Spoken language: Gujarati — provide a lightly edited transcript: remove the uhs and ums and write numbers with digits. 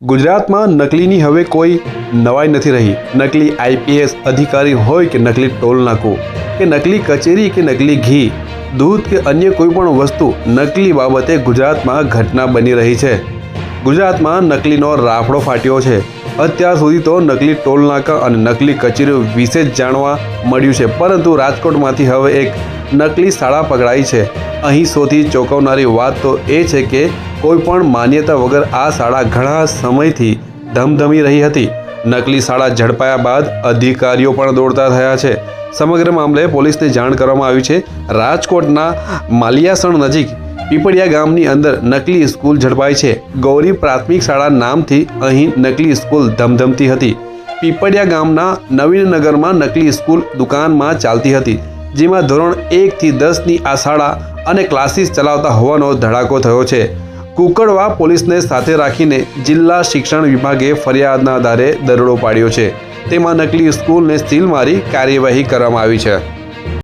ગુજરાતમાં નકલીની હવે કોઈ નવાઈ નથી રહી। નકલી આઈપીએસ અધિકારી હોય કે નકલી ટોલ નાકું કે નકલી કચેરી કે નકલી ઘી, દૂધ કે અન્ય કોઈ પણ વસ્તુ નકલી બાબતે ગુજરાતમાં ઘટના બની રહી છે। ગુજરાતમાં નકલીનો રાફડો ફાટ્યો છે। અત્યાર સુધી તો નકલી ટોલ નાકા અને નકલી કચેરીઓ વિશે જ જાણવા મળ્યું છે, પરંતુ રાજકોટમાંથી હવે એક નકલી શાળા પકડાઈ છે। અહીં સૌથી ચોંકાવનારી વાત તો એ છે કે કોઈ પણ માન્યતા વગર આ શાળા ઘણા સમયથી ધમધમી રહી હતી। નકલી શાળા ઝડપાયા બાદ અધિકારીઓ પણ દોડતા થયા છે। સમગ્ર મામલે પોલીસને જાણ કરવામાં આવી છે। રાજકોટના માલિયાસણ નજીક પીપળિયા ગામની અંદર નકલી સ્કૂલ ઝડપાઈ છે। ગૌરી પ્રાથમિક શાળા નામથી અહીં નકલી સ્કૂલ ધમધમતી હતી। પીપળિયા ગામના નવીનનગરમાં નકલી સ્કૂલ દુકાનમાં ચાલતી હતી, જેમાં ધોરણ 1 થી 10ની આ શાળા અને ક્લાસીસ ચલાવતા હોવાનો ધડાકો થયો છે। કુકડવા પોલીસને સાથે રાખીને જિલ્લા શિક્ષણ વિભાગે ફરિયાદના આધારે દરોડો પાડ્યો છે। તેમાં નકલી સ્કૂલને સીલ મારી કાર્યવાહી કરવામાં આવી છે।